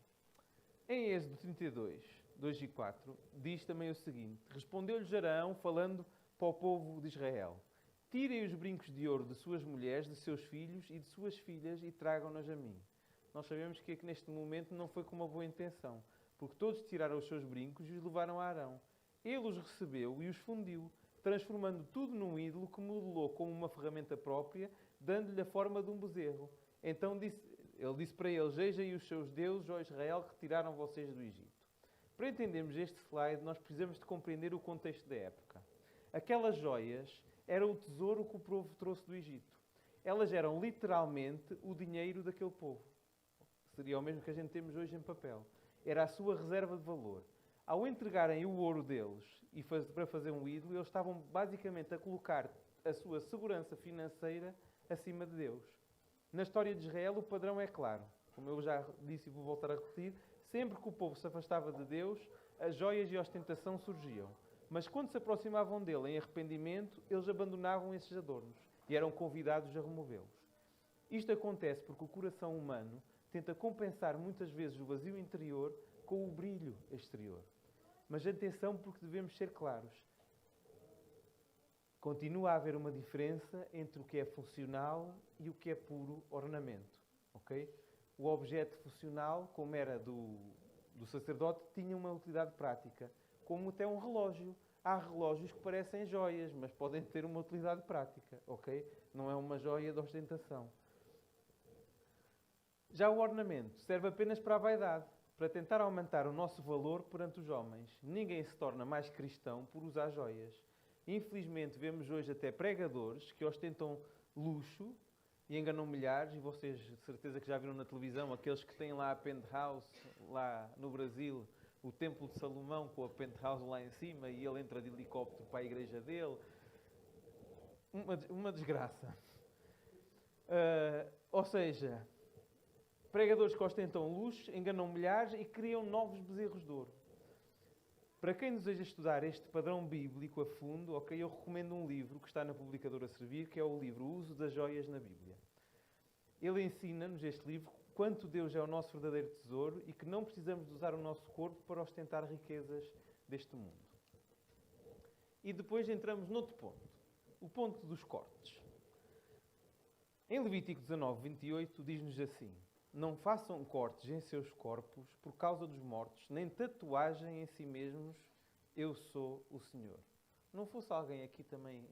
Em Êxodo 32, 2 e 4, diz também o seguinte: respondeu-lhes Arão, falando para o povo de Israel: tirem os brincos de ouro de suas mulheres, de seus filhos e de suas filhas e tragam-nos a mim. Nós sabemos que neste momento não foi com uma boa intenção, porque todos tiraram os seus brincos e os levaram a Arão. Ele os recebeu e os fundiu, transformando tudo num ídolo que modelou como uma ferramenta própria, dando-lhe a forma de um bezerro. Então ele disse para eles: eis aí os seus deuses, ó Israel, que tiraram vocês do Egito. Para entendermos este slide, nós precisamos de compreender o contexto da época. Aquelas joias eram o tesouro que o povo trouxe do Egito. Elas eram literalmente o dinheiro daquele povo. Seria o mesmo que a gente temos hoje em papel. Era a sua reserva de valor. Ao entregarem o ouro deles para fazer um ídolo, eles estavam basicamente a colocar a sua segurança financeira acima de Deus. Na história de Israel, o padrão é claro. Como eu já disse e vou voltar a repetir, sempre que o povo se afastava de Deus, as joias e a ostentação surgiam. Mas quando se aproximavam dele em arrependimento, eles abandonavam esses adornos e eram convidados a removê-los. Isto acontece porque o coração humano tenta compensar muitas vezes o vazio interior com o brilho exterior. Mas atenção, porque devemos ser claros. Continua a haver uma diferença entre o que é funcional e o que é puro ornamento. Okay? O objeto funcional, como era do sacerdote, tinha uma utilidade prática, como até um relógio. Há relógios que parecem joias, mas podem ter uma utilidade prática. Okay? Não é uma joia de ostentação. Já o ornamento serve apenas para a vaidade, para tentar aumentar o nosso valor perante os homens. Ninguém se torna mais cristão por usar joias. Infelizmente, vemos hoje até pregadores que ostentam luxo e enganam milhares, e vocês de certeza que já viram na televisão aqueles que têm lá a penthouse, lá no Brasil, o Templo de Salomão com a penthouse lá em cima, e ele entra de helicóptero para a igreja dele. Uma desgraça. Ou seja, pregadores que ostentam luxo, enganam milhares e criam novos bezerros de ouro. Para quem deseja estudar este padrão bíblico a fundo, eu recomendo um livro que está na publicadora Servir, que é o livro O Uso das Joias na Bíblia. Ele ensina-nos, este livro, quanto Deus é o nosso verdadeiro tesouro e que não precisamos de usar o nosso corpo para ostentar riquezas deste mundo. E depois entramos noutro ponto, o ponto dos cortes. Em Levítico 19, 28, diz-nos assim: não façam cortes em seus corpos por causa dos mortos, nem tatuagem em si mesmos, eu sou o Senhor. Não fosse alguém aqui também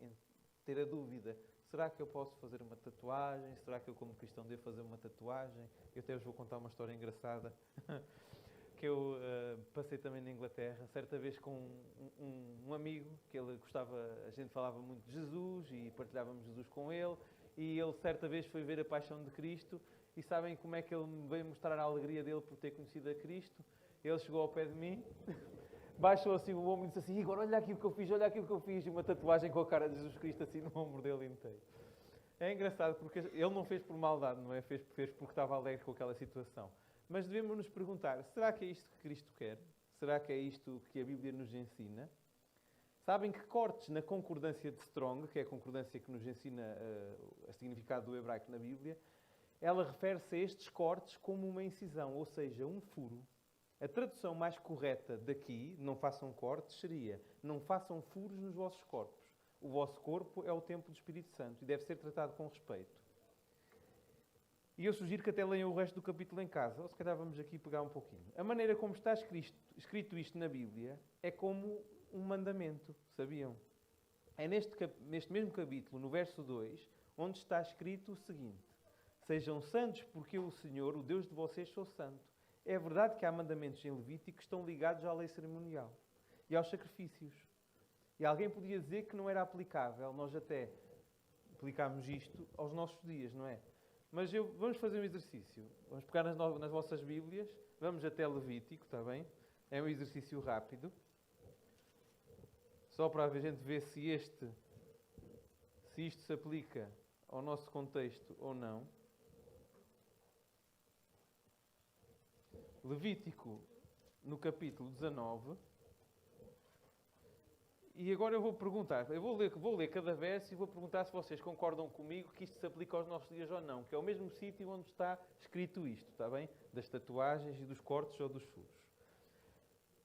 ter a dúvida, será que eu posso fazer uma tatuagem? Será que eu como cristão devo fazer uma tatuagem? Eu até vos vou contar uma história engraçada que eu passei também na Inglaterra, certa vez com um amigo, que ele gostava, a gente falava muito de Jesus e partilhávamos Jesus com ele, e ele certa vez foi ver a Paixão de Cristo, e sabem como é que ele me veio mostrar a alegria dele por ter conhecido a Cristo? Ele chegou ao pé de mim, baixou assim o ombro e disse assim: Igor, olha aquilo que eu fiz, olha aquilo que eu fiz, e uma tatuagem com a cara de Jesus Cristo assim no ombro dele inteiro. É engraçado porque ele não fez por maldade, não é? Fez porque estava alegre com aquela situação. Mas devemos nos perguntar, será que é isto que Cristo quer? Será que é isto que a Bíblia nos ensina? Sabem que cortes na concordância de Strong, que é a concordância que nos ensina o significado do hebraico na Bíblia, ela refere-se a estes cortes como uma incisão, ou seja, um furo. A tradução mais correta daqui, não façam cortes, seria: não façam furos nos vossos corpos. O vosso corpo é o templo do Espírito Santo e deve ser tratado com respeito. E eu sugiro que até leiam o resto do capítulo em casa, ou se calhar vamos aqui pegar um pouquinho. A maneira como está escrito isto na Bíblia é como um mandamento, sabiam? É neste mesmo capítulo, no verso 2, onde está escrito o seguinte: sejam santos porque eu, o Senhor, o Deus de vocês, sou santo. É verdade que há mandamentos em Levítico que estão ligados à lei cerimonial e aos sacrifícios. E alguém podia dizer que não era aplicável. Nós até aplicámos isto aos nossos dias, não é? Mas vamos fazer um exercício. Vamos pegar nas vossas Bíblias, vamos até Levítico, está bem? É um exercício rápido. Só para a gente ver se isto se aplica ao nosso contexto ou não. Levítico, no capítulo 19. E agora eu vou perguntar, eu vou ler cada verso e vou perguntar se vocês concordam comigo que isto se aplica aos nossos dias ou não, que é o mesmo sítio onde está escrito isto, está bem? Das tatuagens e dos cortes ou dos furos.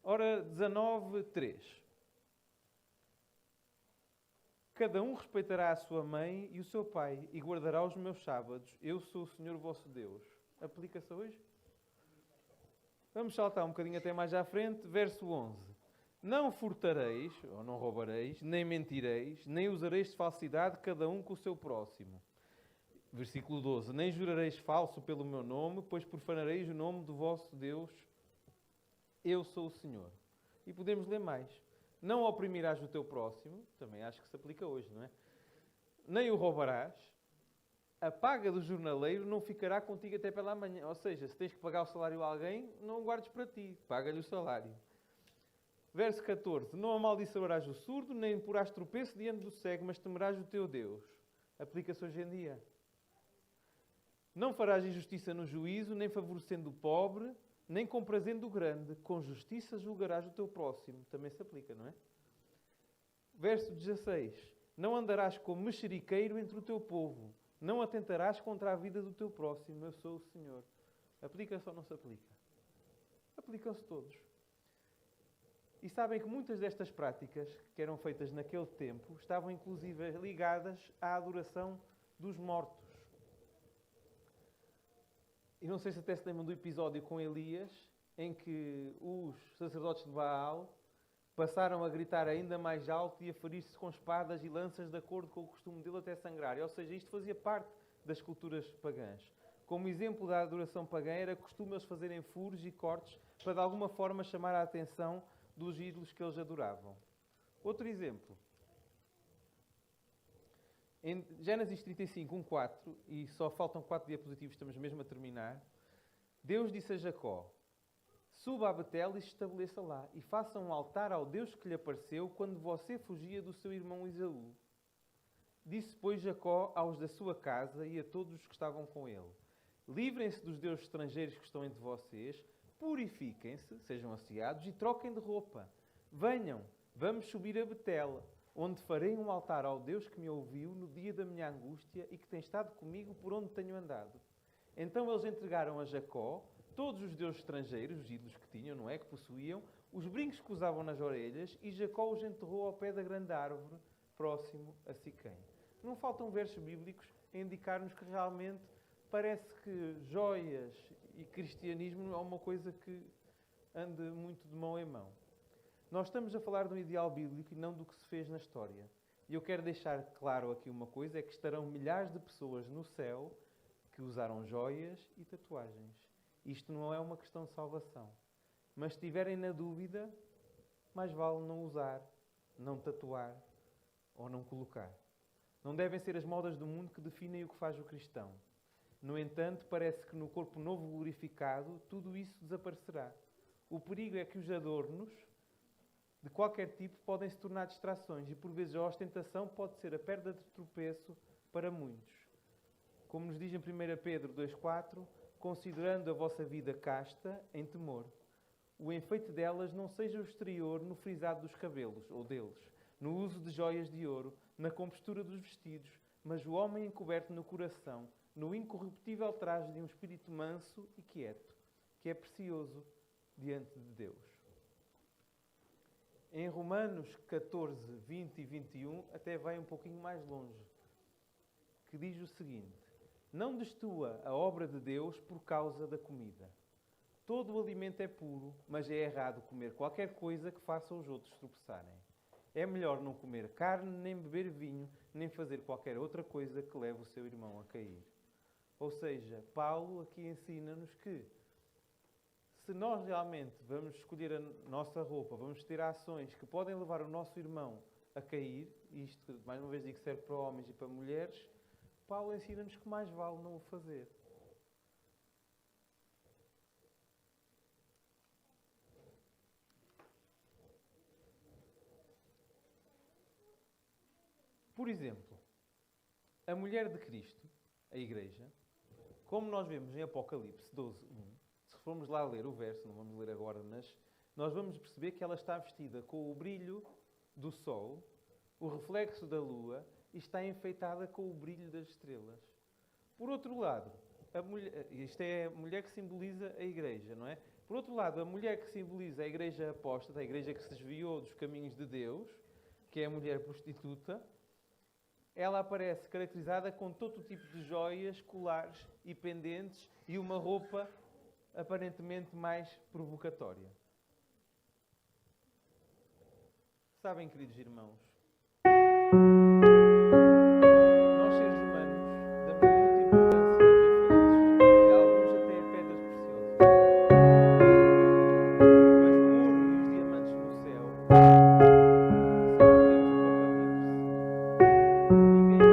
Ora, 19:3. Cada um respeitará a sua mãe e o seu pai e guardará os meus sábados. Eu sou o Senhor vosso Deus. Aplica-se hoje? Vamos saltar um bocadinho até mais à frente, verso 11. Não furtareis, ou não roubareis, nem mentireis, nem usareis de falsidade, cada um com o seu próximo. Versículo 12. Nem jurareis falso pelo meu nome, pois profanareis o nome do vosso Deus. Eu sou o Senhor. E podemos ler mais. Não oprimirás o teu próximo, também acho que se aplica hoje, não é? Nem o roubarás. A paga do jornaleiro não ficará contigo até pela manhã. Ou seja, se tens que pagar o salário a alguém, não o guardes para ti. Paga-lhe o salário. Verso 14. Não amaldiçoarás o surdo, nem porás tropeço diante do cego, mas temerás o teu Deus. Aplica-se hoje em dia. Não farás injustiça no juízo, nem favorecendo o pobre, nem comprazendo o grande. Com justiça julgarás o teu próximo. Também se aplica, não é? Verso 16. Não andarás como mexeriqueiro entre o teu povo. Não atentarás contra a vida do teu próximo. Eu sou o Senhor. Aplica-se ou não se aplica? Aplicam-se todos. E sabem que muitas destas práticas que eram feitas naquele tempo estavam inclusive ligadas à adoração dos mortos. E não sei se até se lembram do episódio com Elias, em que os sacerdotes de Baal passaram a gritar ainda mais alto e a ferir-se com espadas e lanças de acordo com o costume dele até sangrar. Ou seja, isto fazia parte das culturas pagãs. Como exemplo da adoração pagã, era costume eles fazerem furos e cortes para de alguma forma chamar a atenção dos ídolos que eles adoravam. Outro exemplo. Em Gênesis 35, 1:4, e só faltam 4 diapositivos, estamos mesmo a terminar. Deus disse a Jacó: suba a Betel e se estabeleça lá, e faça um altar ao Deus que lhe apareceu quando você fugia do seu irmão Esaú. Disse, pois, Jacó aos da sua casa e a todos os que estavam com ele: livrem-se dos deuses estrangeiros que estão entre vocês, purifiquem-se, sejam asseados e troquem de roupa. Venham, vamos subir a Betel, onde farei um altar ao Deus que me ouviu no dia da minha angústia e que tem estado comigo por onde tenho andado. Então eles entregaram a Jacó todos os deuses estrangeiros, os ídolos que tinham, não é? Que possuíam, os brincos que usavam nas orelhas, e Jacó os enterrou ao pé da grande árvore, próximo a Siquém. Não faltam versos bíblicos a indicar-nos que realmente parece que joias e cristianismo é uma coisa que anda muito de mão em mão. Nós estamos a falar de um ideal bíblico e não do que se fez na história. E eu quero deixar claro aqui uma coisa, é que estarão milhares de pessoas no céu que usaram joias e tatuagens. Isto não é uma questão de salvação. Mas se estiverem na dúvida, mais vale não usar, não tatuar ou não colocar. Não devem ser as modas do mundo que definem o que faz o cristão. No entanto, parece que no corpo novo glorificado, tudo isso desaparecerá. O perigo é que os adornos, de qualquer tipo, podem se tornar distrações e, por vezes, a ostentação pode ser a perda de tropeço para muitos. Como nos diz em 1 Pedro 2,4, considerando a vossa vida casta em temor. O enfeite delas não seja o exterior no frisado dos cabelos, ou deles, no uso de joias de ouro, na compostura dos vestidos, mas o homem encoberto no coração, no incorruptível traje de um espírito manso e quieto, que é precioso diante de Deus. Em Romanos 14, 20 e 21, até vai um pouquinho mais longe, que diz o seguinte: não destrua a obra de Deus por causa da comida. Todo o alimento é puro, mas é errado comer qualquer coisa que faça os outros tropeçarem. É melhor não comer carne, nem beber vinho, nem fazer qualquer outra coisa que leve o seu irmão a cair. Ou seja, Paulo aqui ensina-nos que se nós realmente vamos escolher a nossa roupa, vamos ter ações que podem levar o nosso irmão a cair, e isto, mais uma vez digo, serve para homens e para mulheres, Paulo ensina-nos que mais vale não o fazer. Por exemplo, a mulher de Cristo, a Igreja, como nós vemos em Apocalipse 12, 1, se formos lá ler o verso, não vamos ler agora, mas nós vamos perceber que ela está vestida com o brilho do sol, o reflexo da lua, e está enfeitada com o brilho das estrelas. Por outro lado, isto é a mulher que simboliza a Igreja, não é? Por outro lado, a mulher que simboliza a Igreja apóstata, a Igreja que se desviou dos caminhos de Deus, que é a mulher prostituta, ela aparece caracterizada com todo o tipo de joias, colares e pendentes e uma roupa aparentemente mais provocatória. Sabem, queridos irmãos, nós seres humanos damos muita importância aos enfeites e alguns até a pedras preciosas. Mas o ouro e os diamantes no céu, ninguém vai para o céu eles são simplesmente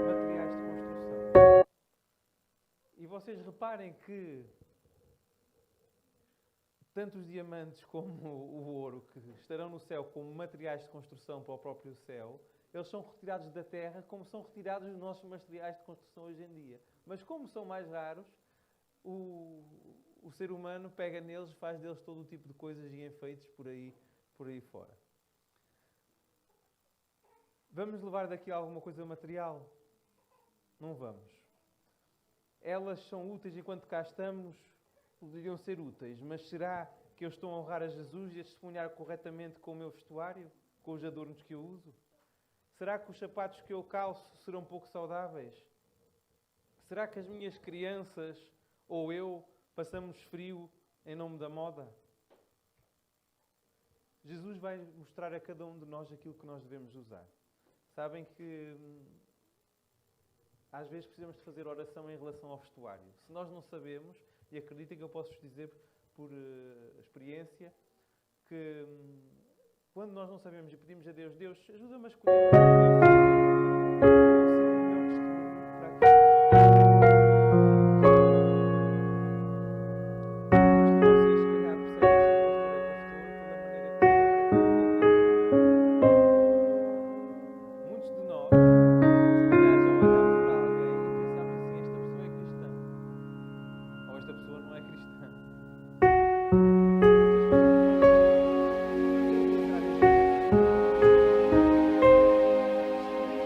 materiais de construção. E vocês reparem que tanto os diamantes como o ouro, que estarão no céu como materiais de construção para o próprio céu, eles são retirados da terra como são retirados os nossos materiais de construção hoje em dia. Mas como são mais raros, o ser humano pega neles, faz deles todo o tipo de coisas e enfeites por aí fora. Vamos levar daqui alguma coisa material? Não vamos. Elas são úteis enquanto cá estamos, poderiam ser úteis, mas será que eu estou a honrar a Jesus e a testemunhar corretamente com o meu vestuário, com os adornos que eu uso? Será que os sapatos que eu calço serão pouco saudáveis? Será que as minhas crianças ou eu passamos frio em nome da moda? Jesus vai mostrar a cada um de nós aquilo que nós devemos usar. Sabem que às vezes precisamos de fazer oração em relação ao vestuário. Se nós não sabemos, e acreditem que eu posso vos dizer por experiência, que quando nós não sabemos e pedimos a Deus, Deus, ajuda-me a escolher o que eu devo vestir, eu sinto o melhor testemunho para aquilo. Vocês, se calhar, percebem se o pastor é pastor pela maneira que muitos de nós, se calhar, já olhamos para alguém e pensamos assim, esta pessoa é cristã. Ou esta pessoa não é cristã. Muitas vezes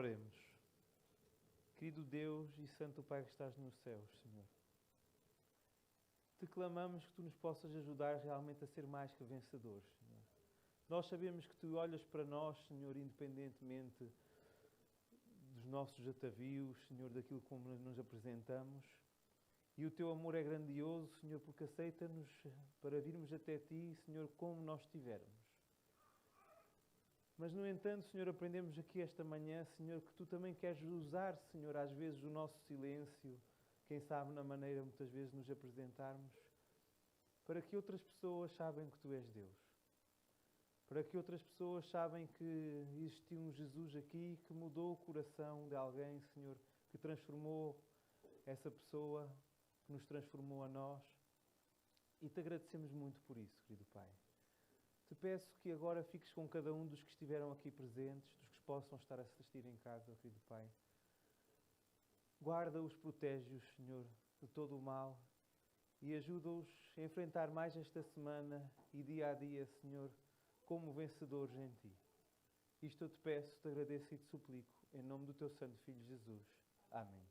Oremos. Querido Deus e Santo Pai que estás nos céus, Senhor, te clamamos que Tu nos possas ajudar realmente a ser mais que vencedores, Senhor. Nós sabemos que Tu olhas para nós, Senhor, independentemente dos nossos atavios, Senhor, daquilo como nos apresentamos. E o Teu amor é grandioso, Senhor, porque aceita-nos para virmos até Ti, Senhor, como nós estivermos. Mas, no entanto, Senhor, aprendemos aqui esta manhã, Senhor, que Tu também queres usar, Senhor, às vezes o nosso silêncio, quem sabe na maneira muitas vezes de nos apresentarmos, para que outras pessoas saibam que Tu és Deus. Para que outras pessoas saibam que existiu um Jesus aqui que mudou o coração de alguém, Senhor, que transformou essa pessoa, que nos transformou a nós. E Te agradecemos muito por isso, querido Pai. Te peço que agora fiques com cada um dos que estiveram aqui presentes, dos que possam estar a assistir em casa, querido Pai. Guarda-os, protege-os, Senhor, de todo o mal e ajuda-os a enfrentar mais esta semana e dia a dia, Senhor, como vencedores em Ti. Isto eu Te peço, Te agradeço e Te suplico, em nome do Teu Santo Filho Jesus. Amém.